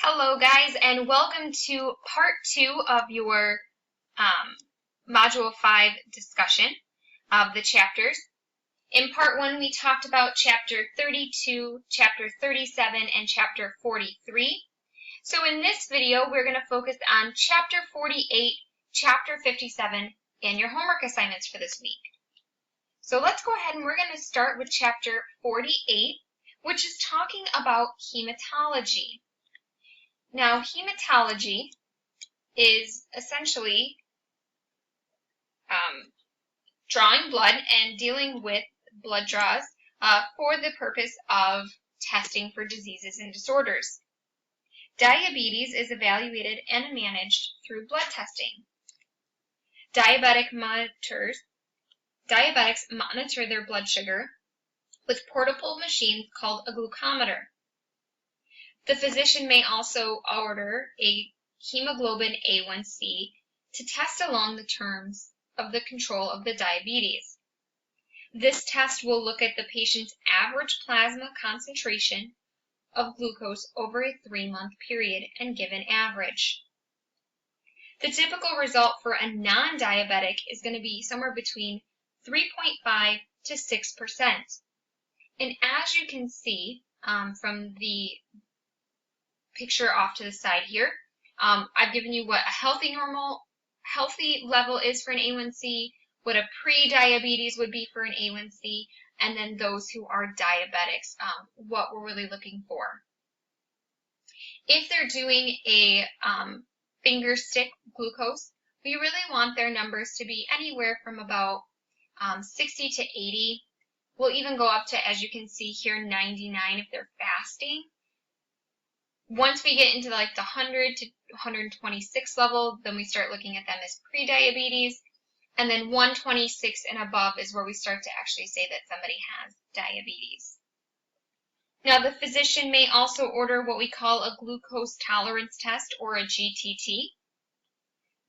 Hello guys, and welcome to part 2 of your Module 5 discussion of the chapters. In part 1 we talked about chapter 32, chapter 37, and chapter 43. So in this video we're going to focus on chapter 48, chapter 57, and your homework assignments for this week. So let's go ahead and we're going to start with chapter 48, which is talking about hematology. Now, hematology is essentially drawing blood and dealing with blood draws for the purpose of testing for diseases and disorders. Diabetes is evaluated and managed through blood testing. Diabetics monitor their blood sugar with portable machines called a glucometer. The physician may also order a hemoglobin A1C to test along the terms of the control of the diabetes. This test will look at the patient's average plasma concentration of glucose over a 3-month period and give an average. The typical result for a non-diabetic is going to be somewhere between 3.5 to 6%. And as you can see from the picture off to the side here, I've given you what a healthy level is for an A1C, what a pre-diabetes would be for an A1C, and then those who are diabetics, what we're really looking for. If they're doing a finger stick glucose, we really want their numbers to be anywhere from about 60 to 80. We'll even go up to, as you can see here, 99 if they're fasting. Once we get into like the 100 to 126 level, then we start looking at them as pre-diabetes, and then 126 and above is where we start to actually say that somebody has diabetes. Now, the physician may also order what we call a glucose tolerance test, or a GTT.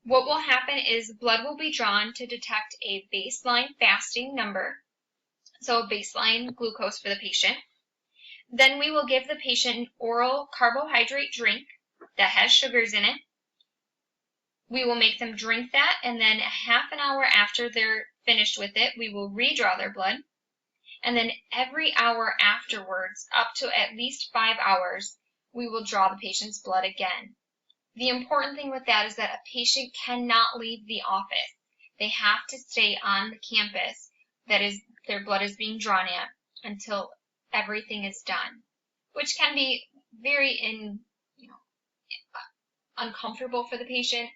What will happen is blood will be drawn to detect a baseline fasting number, so a baseline glucose for the patient. Then we will give the patient an oral carbohydrate drink that has sugars in it. We will make them drink that, and then a half an hour after they're finished with it, we will redraw their blood. And then every hour afterwards, up to at least 5 hours, we will draw the patient's blood again. The important thing with that is that a patient cannot leave the office. They have to stay on the campus that is their blood is being drawn at until everything is done, which can be very uncomfortable for the patient,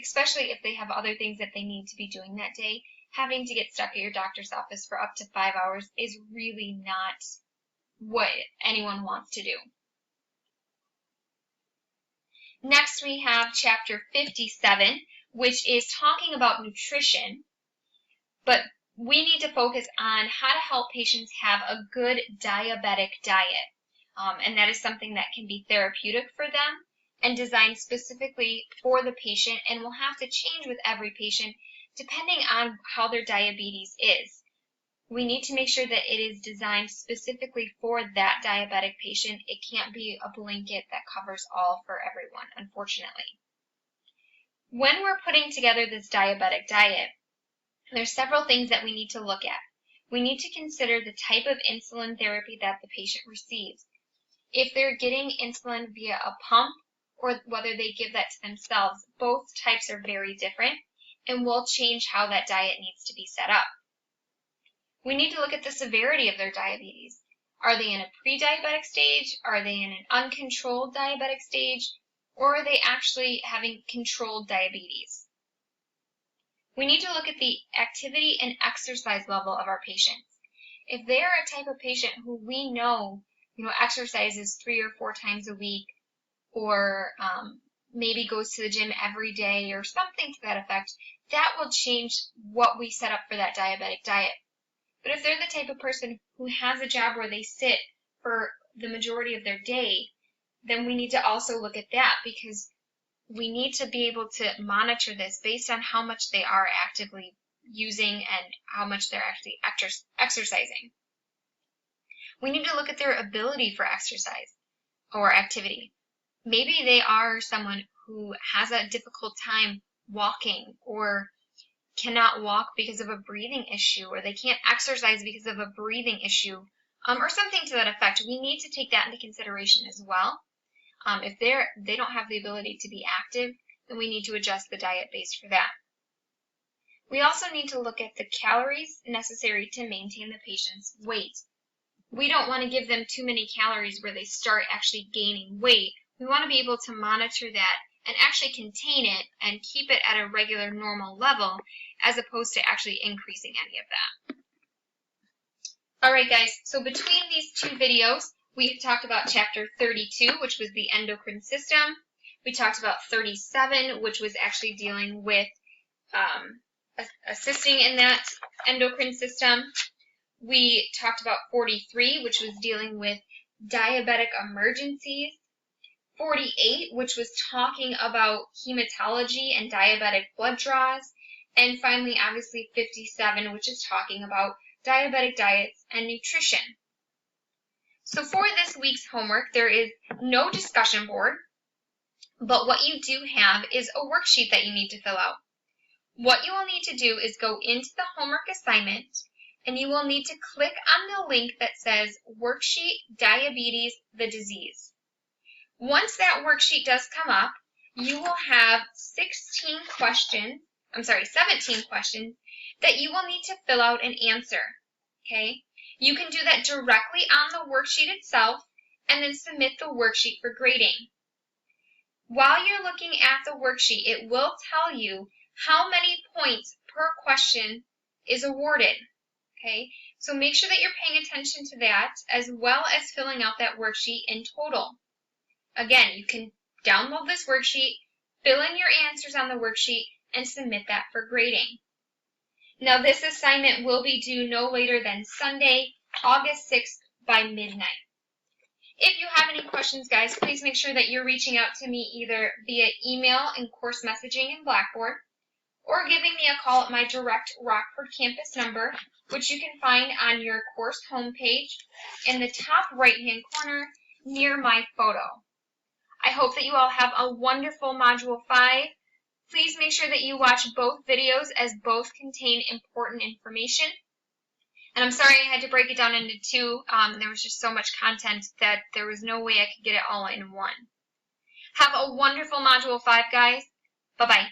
especially if they have other things that they need to be doing that day. Having to get stuck at your doctor's office for up to 5 hours is really not what anyone wants to do. Next, we have chapter 57, which is talking about nutrition, but we need to focus on how to help patients have a good diabetic diet. And that is something that can be therapeutic for them and designed specifically for the patient, and will have to change with every patient depending on how their diabetes is. We need to make sure that it is designed specifically for that diabetic patient. It can't be a blanket that covers all for everyone, unfortunately. When we're putting together this diabetic diet, there's several things that we need to look at. We need to consider the type of insulin therapy that the patient receives. If they're getting insulin via a pump or whether they give that to themselves, both types are very different and will change how that diet needs to be set up. We need to look at the severity of their diabetes. Are they in a pre-diabetic stage? Are they in an uncontrolled diabetic stage? Or are they actually having controlled diabetes? We need to look at the activity and exercise level of our patients. If they are a type of patient who we know, exercises 3 or 4 times a week, or maybe goes to the gym every day or something to that effect, that will change what we set up for that diabetic diet. But if they're the type of person who has a job where they sit for the majority of their day, then we need to also look at that, because we need to be able to monitor this based on how much they are actively using and how much they're actually exercising. We need to look at their ability for exercise or activity. Maybe they are someone who has a difficult time walking, or cannot walk because of a breathing issue, or they can't exercise because of a breathing issue, or something to that effect. We need to take that into consideration as well. If they don't have the ability to be active, then we need to adjust the diet based for that. We also need to look at the calories necessary to maintain the patient's weight. We don't want to give them too many calories where they start actually gaining weight. We want to be able to monitor that and actually contain it and keep it at a regular normal level, as opposed to actually increasing any of that. Alright guys, so between these two videos, we talked about chapter 32, which was the endocrine system. We talked about 37, which was actually dealing with assisting in that endocrine system. We talked about 43, which was dealing with diabetic emergencies. 48, which was talking about hematology and diabetic blood draws. And finally, obviously, 57, which is talking about diabetic diets and nutrition. So for this week's homework, there is no discussion board, but what you do have is a worksheet that you need to fill out. What you will need to do is go into the homework assignment, and you will need to click on the link that says Worksheet Diabetes, the Disease. Once that worksheet does come up, you will have 17 questions that you will need to fill out and answer. Okay? You can do that directly on the worksheet itself and then submit the worksheet for grading. While you're looking at the worksheet, it will tell you how many points per question is awarded. Okay? So make sure that you're paying attention to that, as well as filling out that worksheet in total. Again, you can download this worksheet, fill in your answers on the worksheet, and submit that for grading. Now, this assignment will be due no later than Sunday, August 6th by midnight. If you have any questions, guys, please make sure that you're reaching out to me either via email and course messaging in Blackboard, or giving me a call at my direct Rockford campus number, which you can find on your course homepage in the top right-hand corner near my photo. I hope that you all have a wonderful Module 5. Please make sure that you watch both videos, as both contain important information. And I'm sorry I had to break it down into two. There was just so much content that there was no way I could get it all in one. Have a wonderful Module 5, guys. Bye-bye.